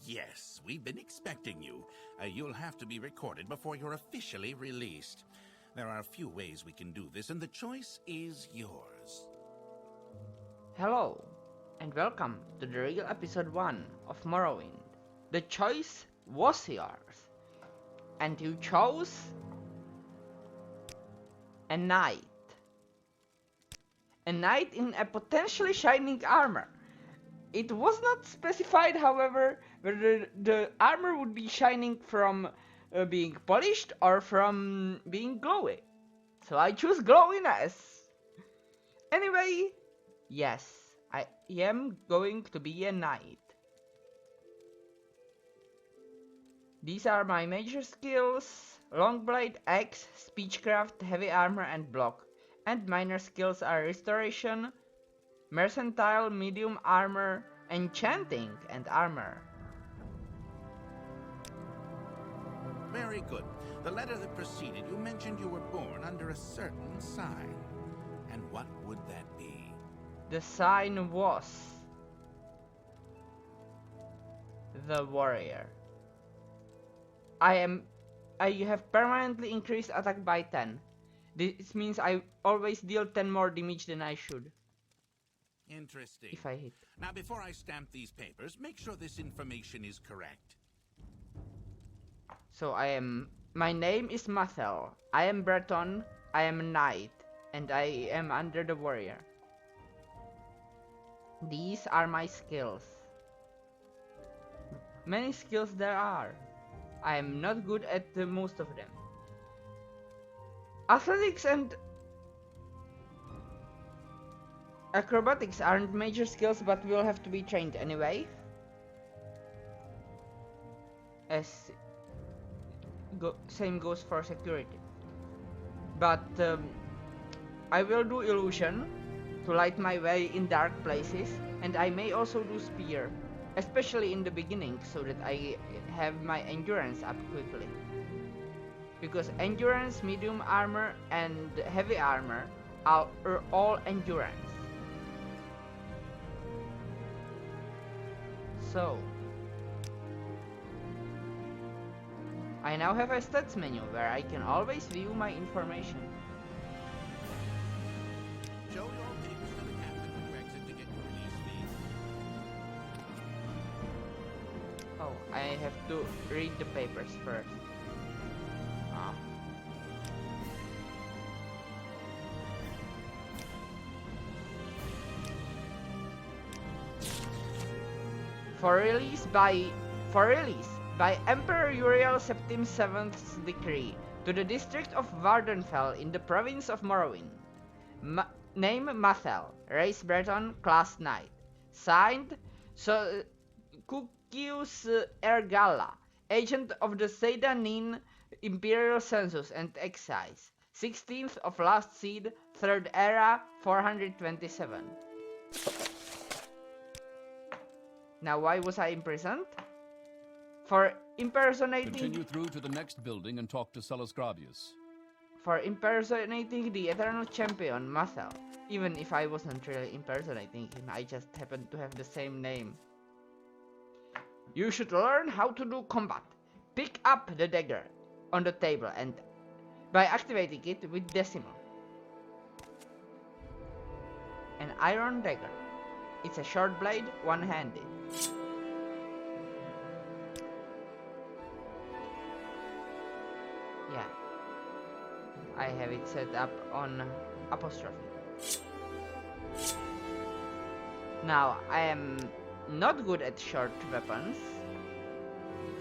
Yes, we've been expecting you. You'll have to be recorded before you're officially released. There are a few ways we can do this, and the choice is yours. Hello, and welcome to the real episode 1 of Morrowind. The choice was yours, and you chose a knight. A knight in a potentially shining armor. It was not specified, however, whether the armor would be shining from being polished or from being glowy. So I choose glowiness. Anyway, yes, I am going to be a knight. These are my major skills: Longblade, Axe, Speechcraft, Heavy Armor and Block. And minor skills are Restoration, Mercantile, Medium Armor, Enchanting and Armor. Very good. The letter that preceded you mentioned you were born under a certain sign. And what would that be? The sign was the warrior. You have permanently increased attack by 10. This means I always deal 10 more damage than I should. Interesting. If I hit. Now, before I stamp these papers, make sure this information is correct. So my name is Mathel. I am Breton, I am a knight, and I am under the warrior. These are my skills. Many skills there are. I am not good at most of them. Athletics and acrobatics aren't major skills, but will have to be trained anyway. Same goes for security. But I will do illusion to light my way in dark places, and I may also do spear, especially in the beginning, so that I have my endurance up quickly. Because endurance, medium armor, and heavy armor are all endurance. So, I now have a stats menu where I can always view my information. Show your papers to the captain when you exit to get your release fee. Oh, I have to read the papers first. For release by Emperor Uriel Septim VII's decree to the district of Vardenfell in the province of Morrowind. Name Mathel, race Breton, class Knight. Signed, Kukius Ergala, agent of the Seydanin Imperial Census and Excise, 16th of last seed, 3rd era, 427. Now, why was I imprisoned? For impersonating... Continue through to the next building and talk to Celisgravius. For impersonating the eternal champion, Mathel. Even if I wasn't really impersonating him, I just happened to have the same name. You should learn how to do combat. Pick up the dagger on the table and by activating it with decimal. An iron dagger. It's a short blade, one-handed. Yeah. I have it set up on apostrophe. Now, I am not good at short weapons.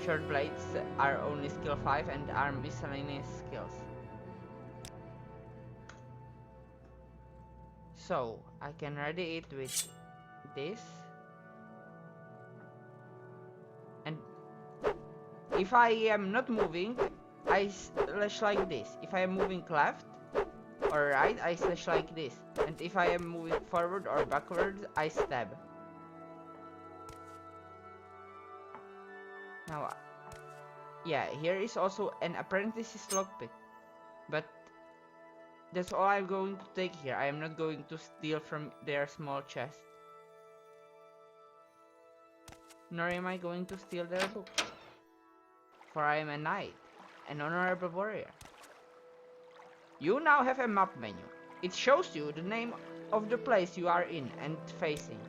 Short blades are only skill 5 and are miscellaneous skills. So, I can ready it with this. And if I am not moving, I slash like this. If I am moving left or right, I slash like this. And if I am moving forward or backwards, I stab. Now, yeah, here is also an apprentice's lockpick. But that's all I'm going to take here. I am not going to steal from their small chest. nor am I going to steal their books. For I am a knight, an honorable warrior. You now have a map menu. It shows you the name of the place you are in and facing.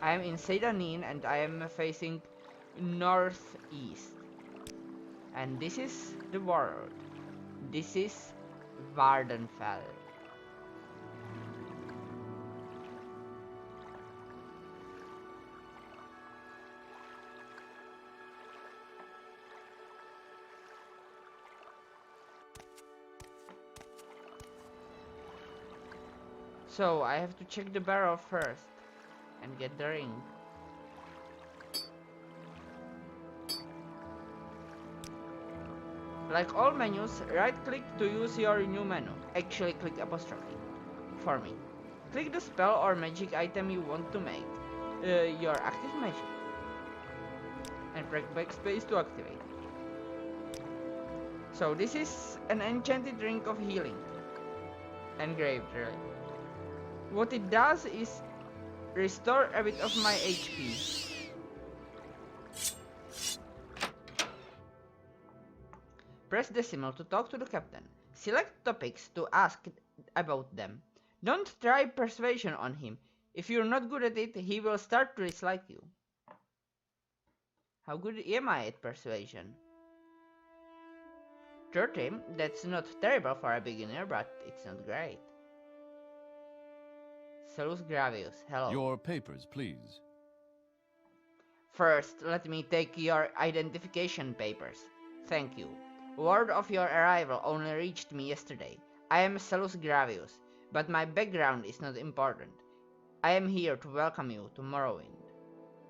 I am in Sedanin and I am facing northeast. And this is the world. This is Vardenfell. So I have to check the barrel first and get the ring. Like all menus, right click to use your new menu. Actually click apostrophe for me. Click the spell or magic item you want to make your active magic. And press backspace to activate. So this is an enchanted ring of healing. Engraved really. What it does is restore a bit of my HP. Press decimal to talk to the captain. Select topics to ask about them. Don't try persuasion on him. If you're not good at it, he will start to dislike you. How good am I at persuasion? 30, that's not terrible for a beginner, but it's not great. Salus Gravius, hello. Your papers, please. First, let me take your identification papers. Thank you. Word of your arrival only reached me yesterday. I am Salus Gravius, but my background is not important. I am here to welcome you to Morrowind.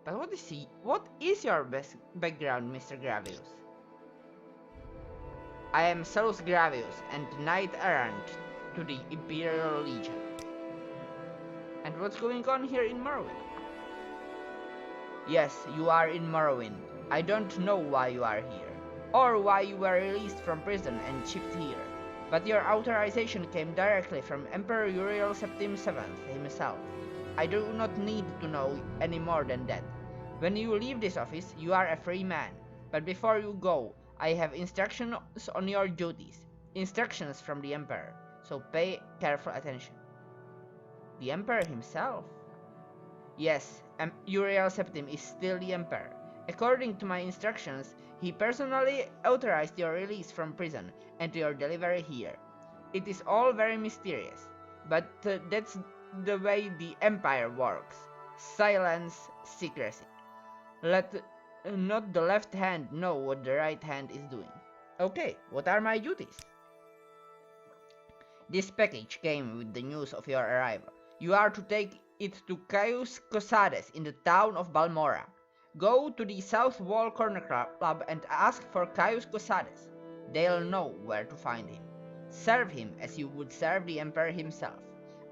But what is your background, Mr. Gravius? I am Salus Gravius and knight errant to the Imperial Legion. And what's going on here in Morrowind? Yes, you are in Morrowind. I don't know why you are here, or why you were released from prison and shipped here, but your authorization came directly from Emperor Uriel Septim VII himself. I do not need to know any more than that. When you leave this office, you are a free man, but before you go, I have instructions on your duties, instructions from the Emperor, so pay careful attention. The Emperor himself? Yes, Uriel Septim is still the Emperor. According to my instructions, he personally authorized your release from prison and your delivery here. It is all very mysterious, but that's the way the Empire works. Silence, secrecy. Let not the left hand know what the right hand is doing. Okay, what are my duties? This package came with the news of your arrival. You are to take it to Caius Cosades in the town of Balmora. Go to the South Wall Corner Club and ask for Caius Cosades. They'll know where to find him. Serve him as you would serve the Emperor himself.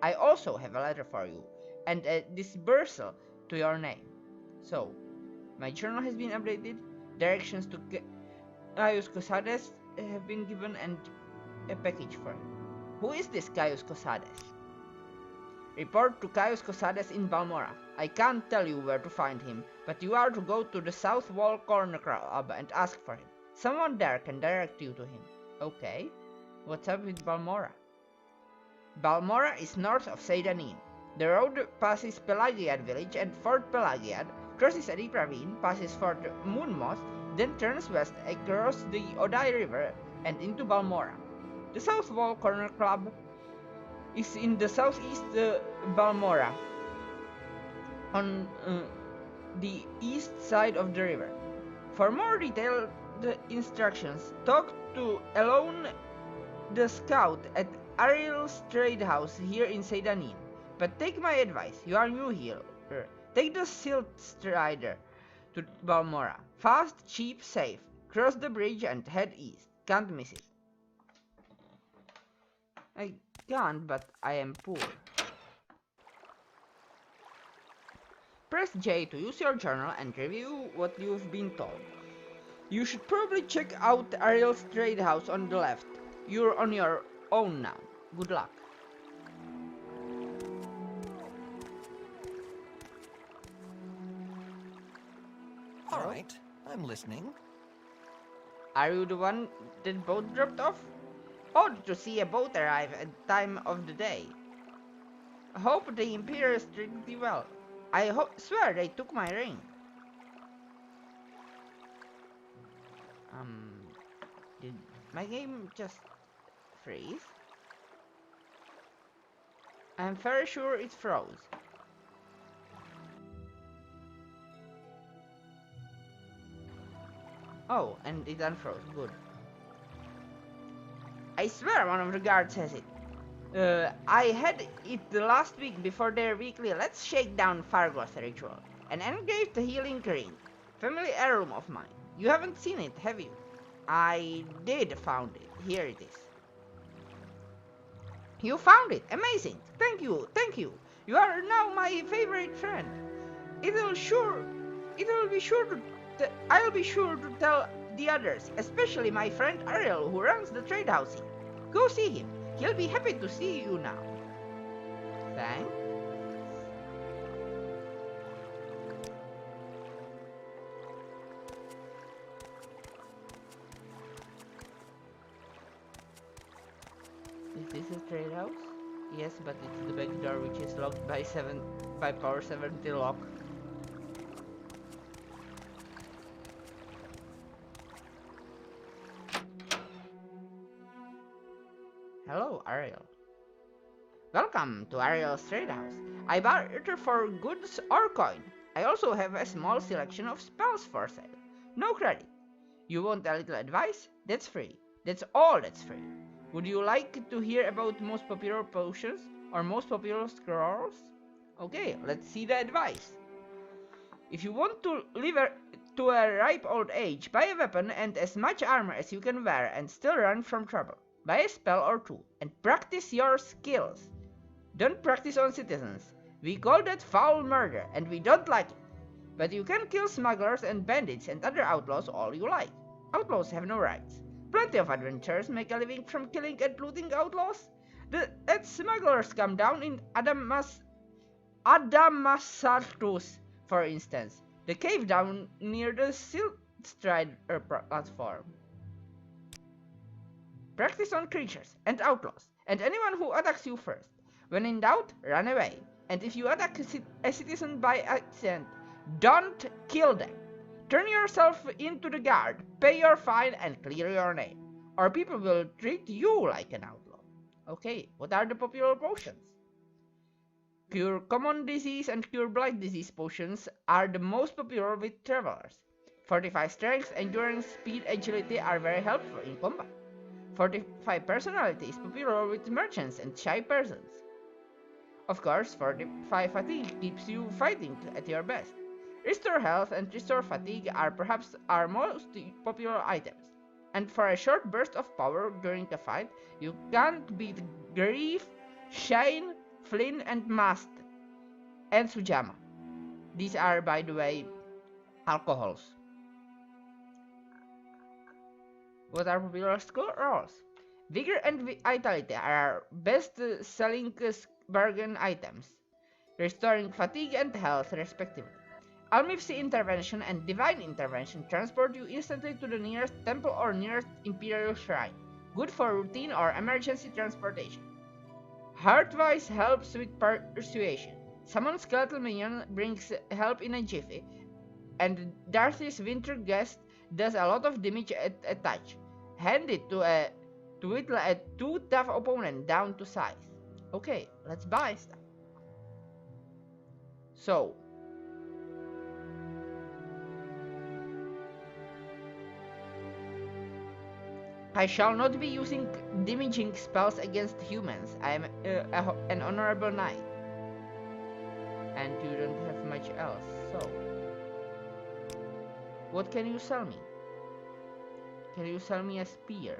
I also have a letter for you, and a disbursal to your name. So, my journal has been updated, directions to Caius Cosades have been given, and a package for him. Who is this Caius Cosades? Report to Caius Cosades in Balmora. I can't tell you where to find him, but you are to go to the South Wall Corner Club and ask for him. Someone there can direct you to him. Okay, what's up with Balmora? Balmora is north of Sedanin. The road passes Pelagiad village and Fort Pelagiad, crosses a deep ravine, passes Fort Moonmoth, then turns west across the Odai River and into Balmora. The South Wall Corner Club is in the southeast Balmora, on the east side of the river. For more detailed instructions, talk to Alone the Scout at Ariel's Trade House here in Sedanin. But take my advice, you are new here. Take the Silt Strider to Balmora. Fast, cheap, safe. Cross the bridge and head east. Can't miss it. I can't, but I am poor. Press J to use your journal and review what you've been told. You should probably check out Ariel's Trade House on the left. You're on your own now. Good luck. All right, I'm listening. Are you the one that boat dropped off? Odd to see a boat arrive at the time of the day. Hope the Imperials treated you well. I swear they took my ring. Did my game just freeze? I'm very sure it froze. Oh, and it unfroze. Good. I swear one of the guards has it. I had it the last week before their weekly Let's Shake Down Fargos ritual. An engraved healing ring. Family heirloom of mine. You haven't seen it, have you? I did found it. Here it is. You found it! Amazing! Thank you, thank you! You are now my favorite friend. I'll be sure to tell the others, especially my friend Ariel who runs the trade house here. Go see him. He'll be happy to see you now. Thanks. Is this a trade house? Yes, but it's the back door which is locked by power 70 lock. Hello, Ariel. Welcome to Ariel's trade house. I barter for goods or coin. I also have a small selection of spells for sale. No credit. You want a little advice? That's free. That's all that's free. Would you like to hear about most popular potions or most popular scrolls? Okay, let's see the advice. If you want to live to a ripe old age, buy a weapon and as much armor as you can wear and still run from trouble. Buy a spell or two and practice your skills. Don't practice on citizens. We call that foul murder and we don't like it. But you can kill smugglers and bandits and other outlaws all you like. Outlaws have no rights. Plenty of adventurers make a living from killing and looting outlaws. Let smugglers come down in Adamasartus, for instance, the cave down near the Siltstrider platform. Practice on creatures and outlaws and anyone who attacks you first. When in doubt, run away. And if you attack a citizen by accident, don't kill them. Turn yourself into the guard, pay your fine and clear your name. Or people will treat you like an outlaw. Okay, what are the popular potions? Cure common disease and cure blight disease potions are the most popular with travelers. Fortify strength, endurance, speed, agility are very helpful in combat. Fortify personality is popular with merchants and shy persons. Of course, Fortify fatigue keeps you fighting at your best. Restore health and restore fatigue are perhaps our most popular items. And for a short burst of power during a fight, you can't beat Grief, Shane, Flynn and Mast, and Sujama. These are, by the way, alcohols. What are popular scrolls? Vigor and Vitality are our best-selling bargain items, restoring fatigue and health respectively. Almifsi Intervention and Divine Intervention transport you instantly to the nearest temple or nearest Imperial shrine, good for routine or emergency transportation. Heartwise helps with persuasion. Summon Skeletal Minion brings help in a jiffy, and Darcy's Winter Guest does a lot of damage at a touch. Hand it to whittle a too tough opponent down to size. Okay, let's buy stuff. So, I shall not be using damaging spells against humans. I am an honorable knight. And you don't have much else, so... What can you sell me? Can you sell me a spear?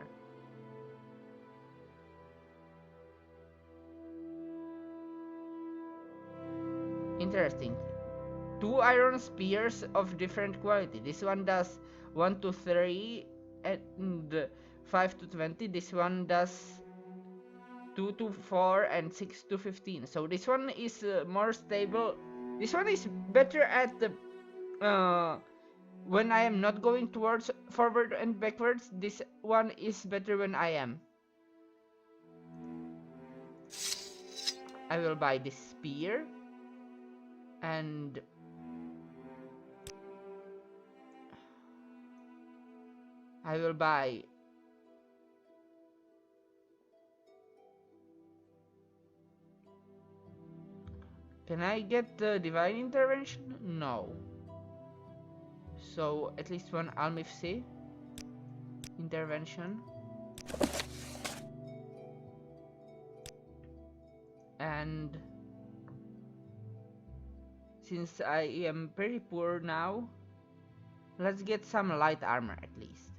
Interesting. 2 iron spears of different quality. This one does 1 to 3 and 5 to 20. This one does 2 to 4 and 6 to 15. So this one is more stable. This one is better at when I am not going towards forward and backwards, this one is better when I am. I will buy this spear and I will buy Can I get the divine intervention? No. So at least one Almifsi intervention. And since I am pretty poor now, let's get some light armor at least.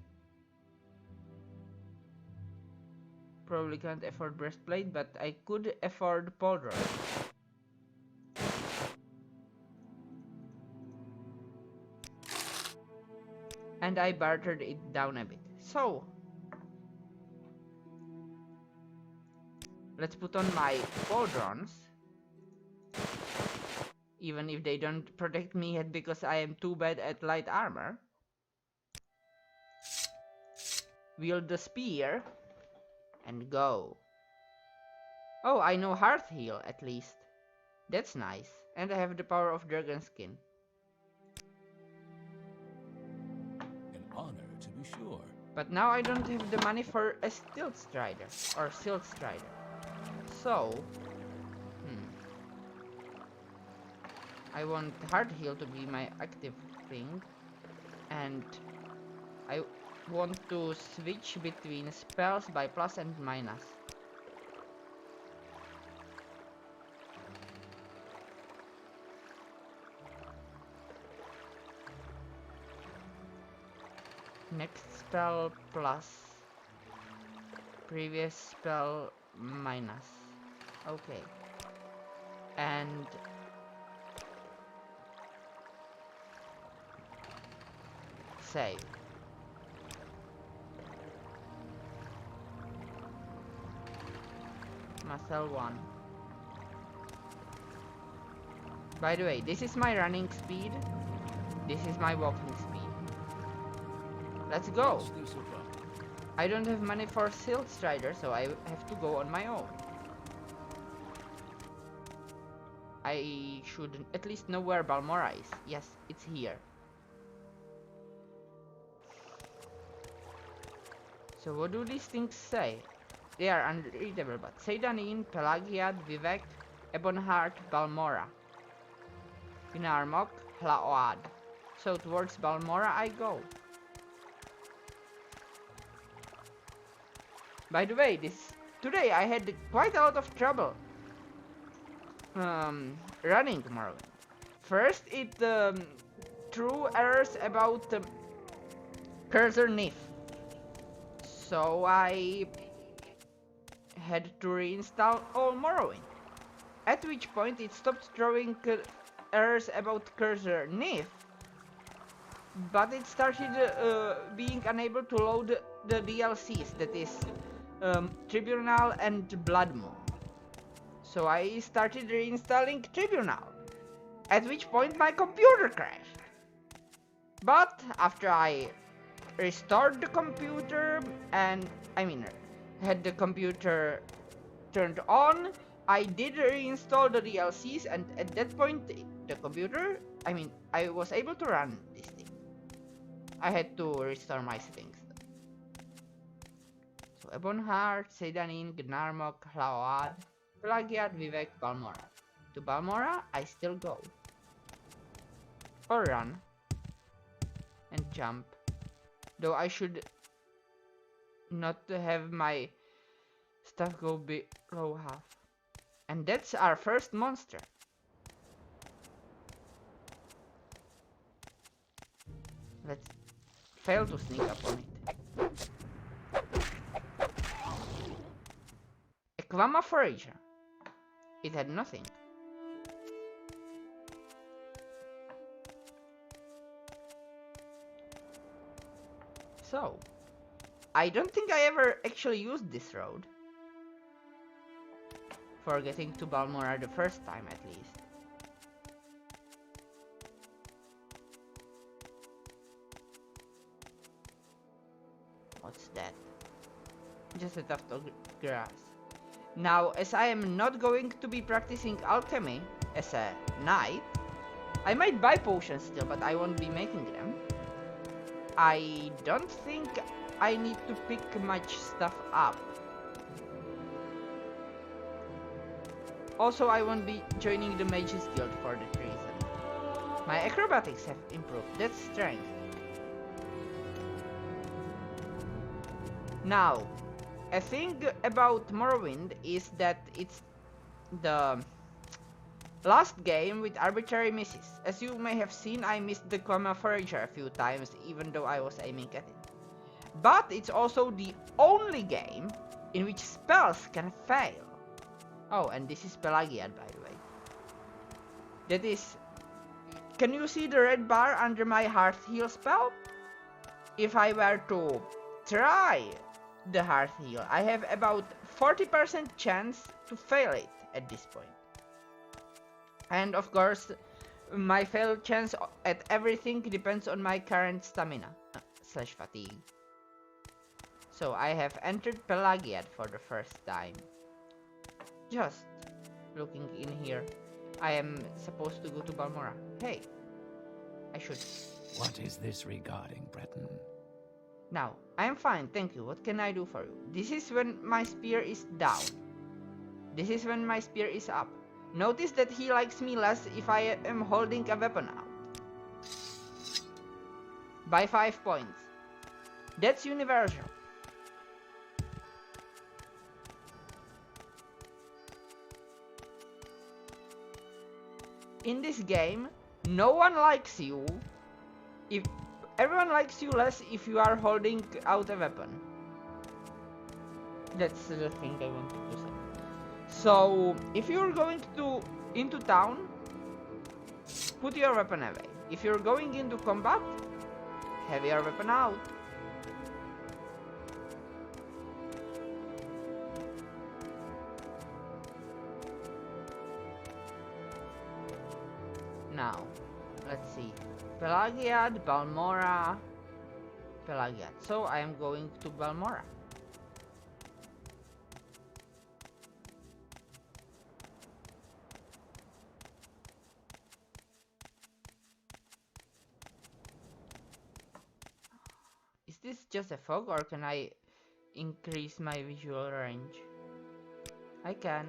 Probably can't afford breastplate, but I could afford pauldron. And I bartered it down a bit. So let's put on my pauldrons, even if they don't protect me yet because I am too bad at light armor. Wield the spear and go. Oh, I know heart heal at least. That's nice. And I have the power of dragon skin. An honor, to be sure. But now I don't have the money for a Stilt Strider or Silt Strider. So, I want Heart Heal to be my active thing, and I want to switch between spells by plus and minus. Next spell plus, previous spell minus. Okay. And save. Muscle 1. By the way, this is my running speed. This is my walking speed. Let's go. I don't have money for Silt Strider, so I have to go on my own. I should at least know where Balmora is. Yes, it's here. So what do these things say? They are unreadable, but Seidanin, Pelagiad, Vivek, Ebonheart, Balmora. Pinarmok, Hlaoad. So towards Balmora I go. By the way, today I had quite a lot of trouble running Morrowind. First, it threw errors about cursor NIF, so I had to reinstall all Morrowind. At which point it stopped throwing errors about cursor NIF, but it started being unable to load the DLCs, that is Tribunal and Blood Moon. So I started reinstalling Tribunal, at which point my computer crashed. But after I restored the computer and had the computer turned on, I did reinstall the DLCs, and at that point the computer, I was able to run this thing. I had to restore my settings. So Ebonheart, Seidanin, Gnarmok, Hlaoad, Pelagiad, Vivek, Balmora. To Balmora I still go. Or run. And jump. Though I should not have my stuff go below half. And that's our first monster. Let's fail to sneak up on it. A Kwama Forager. It had nothing. So, I don't think I ever actually used this road for getting to Balmora the first time at least. just a tuft of grass. Now, as I am not going to be practicing alchemy as a knight, I might buy potions still, but I won't be making them. I don't think I need to pick much stuff up. Also, I won't be joining the Mages Guild for that reason. My acrobatics have improved, that's strength. Now, a thing about Morrowind is that it's the last game with arbitrary misses. As you may have seen, I missed the Coma Forager a few times, even though I was aiming at it. But it's also the only game in which spells can fail. Oh, and this is Pelagiad, by the way. That is... Can you see the red bar under my Hearth Heal spell? If I were to try the Hearth Heal, I have about 40% chance to fail it at this point. And of course, my fail chance at everything depends on my current stamina / fatigue. So I have entered Pelagiad for the first time. Just looking in here, I am supposed to go to Balmora. Hey, I should. What is this regarding, Breton? Now, I am fine, thank you. What can I do for you? This is when my spear is down. This is when my spear is up. Notice that he likes me less if I am holding a weapon out. By 5 points. That's universal. In this game, no one likes you if everyone likes you less if you are holding out a weapon. That's the thing I wanted to say. So, if you're going into town, put your weapon away. If you're going into combat, have your weapon out. Now, let's see. Pelagiad, Balmora, Pelagiad. So I am going to Balmora. Is this just a fog, or can I increase my visual range? I can.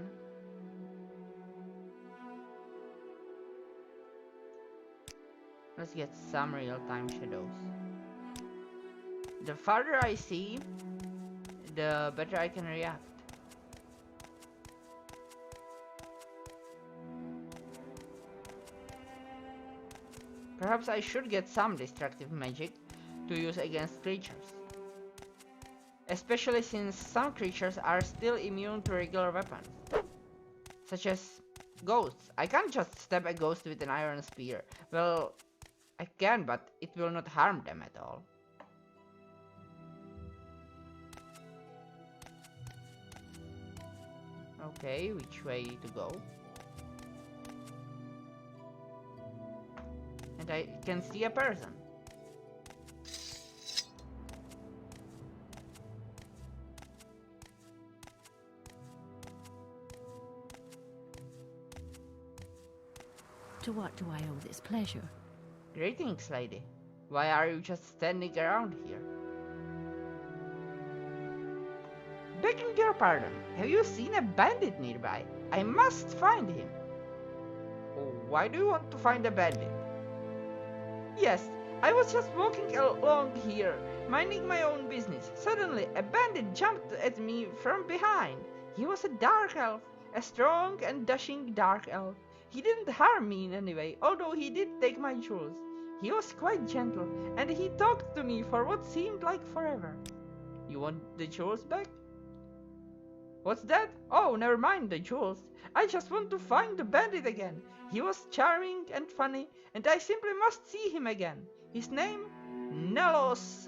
Let's get some real-time shadows. The farther I see, the better I can react. Perhaps I should get some destructive magic to use against creatures. Especially since some creatures are still immune to regular weapons. Such as ghosts. I can't just stab a ghost with an iron spear. Well, I can, but it will not harm them at all. Okay, which way to go? And I can see a person. To what do I owe this pleasure? Greetings, lady. Why are you just standing around here? Begging your pardon, have you seen a bandit nearby? I must find him. Oh, why do you want to find a bandit? Yes, I was just walking along here, minding my own business. Suddenly, a bandit jumped at me from behind. He was a dark elf, a strong and dashing dark elf. He didn't harm me in any way, although he did take my jewels. He was quite gentle, and he talked to me for what seemed like forever. You want the jewels back? What's that? Oh, never mind the jewels. I just want to find the bandit again. He was charming and funny, and I simply must see him again. His name? Nelos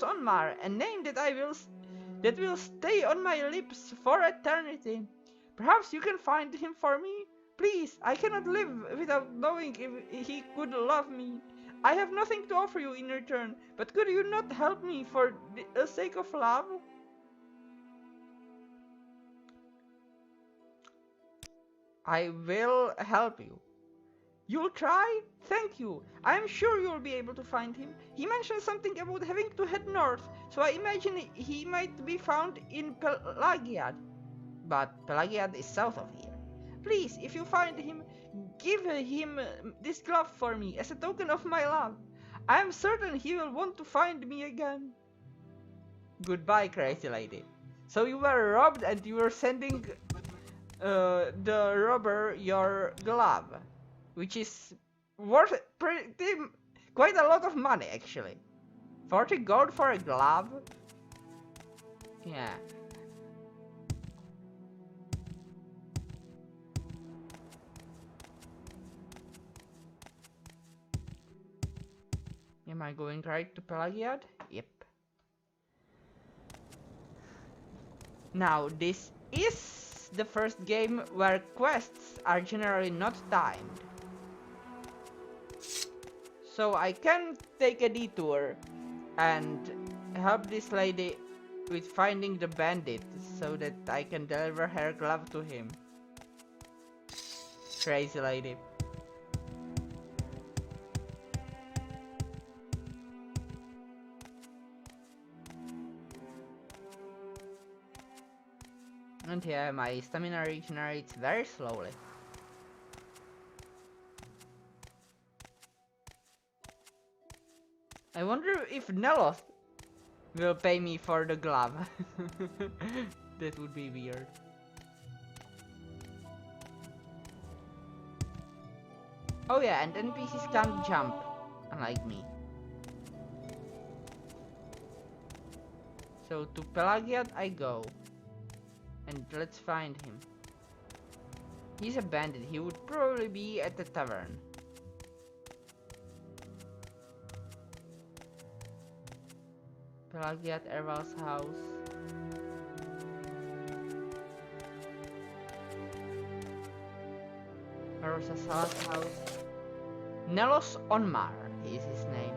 Onmar, a name that will stay on my lips for eternity. Perhaps you can find him for me? Please, I cannot live without knowing if he could love me. I have nothing to offer you in return, but could you not help me for the sake of love? I will help you. You'll try? Thank you. I'm sure you'll be able to find him. He mentioned something about having to head north, so I imagine he might be found in Pelagiad. But Pelagiad is south of here. Please, if you find him, give him this glove for me as a token of my love. I am certain he will want to find me again. Goodbye, crazy lady. So you were robbed and you were sending the robber your glove, which is worth quite a lot of money actually. 40 gold for a glove? Yeah. Am I going right to Pelagiad? Yep. Now, this is the first game where quests are generally not timed. So I can take a detour and help this lady with finding the bandit so that I can deliver her glove to him. Crazy lady. And yeah, my stamina regenerates very slowly. I wonder if Nelos will pay me for the glove. That would be weird. Oh yeah, and NPCs can't jump, unlike me. So to Pelagiad I go. And let's find him. He's a bandit. He would probably be at the tavern. Pelagiad Erval's house. Rosa Sala's house. Nelos Onmar is his name.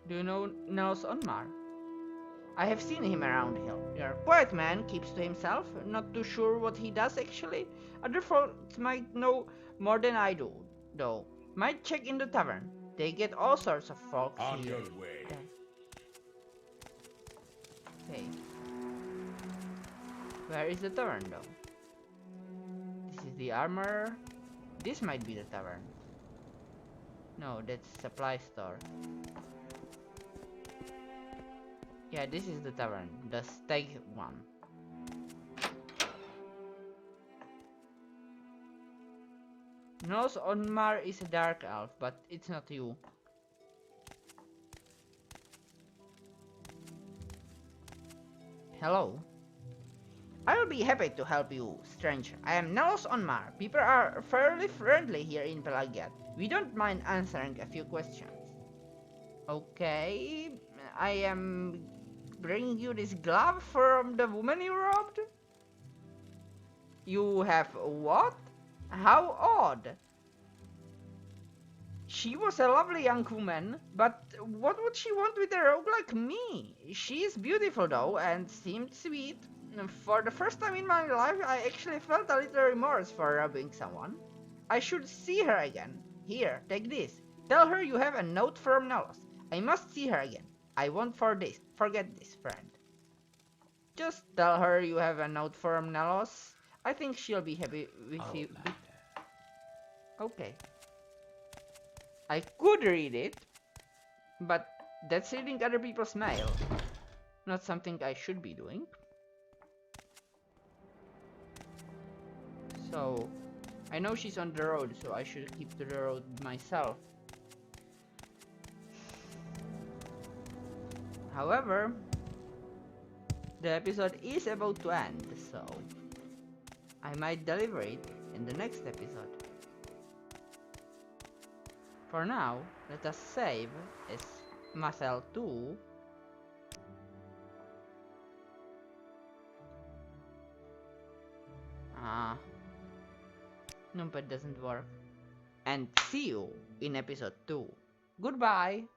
Do you know Nelos Onmar? I have seen him around here. Quiet man, keeps to himself, not too sure what he does actually. Other folks might know more than I do, though. Might check in the tavern. They get all sorts of folks On here. your way. Okay. Where is the tavern though? This is the armor. This might be the tavern. No, that's supply store. Yeah, this is the tavern, the steak one. Nos Onmar is a dark elf, but it's not you. Hello. I will be happy to help you, stranger. I am Nelos Onmar. People are fairly friendly here in Pelagiad. We don't mind answering a few questions. Okay, I am bringing you this glove from the woman you robbed? You have what? How odd. She was a lovely young woman, but what would she want with a rogue like me? She is beautiful though, and seemed sweet. For the first time in my life, I actually felt a little remorse for robbing someone. I should see her again. Here, take this. Tell her you have a note from Nelos. I must see her again. I won't forget this, friend. Just tell her you have a note from Nelos. I think she'll be happy with you. Okay. I could read it, but that's reading other people's mail. Not something I should be doing. So, I know she's on the road, so I should keep to the road myself. However, the episode is about to end, so I might deliver it in the next episode. For now, let us save as Marcel 2. Numpad doesn't work. and see you in episode 2. Goodbye!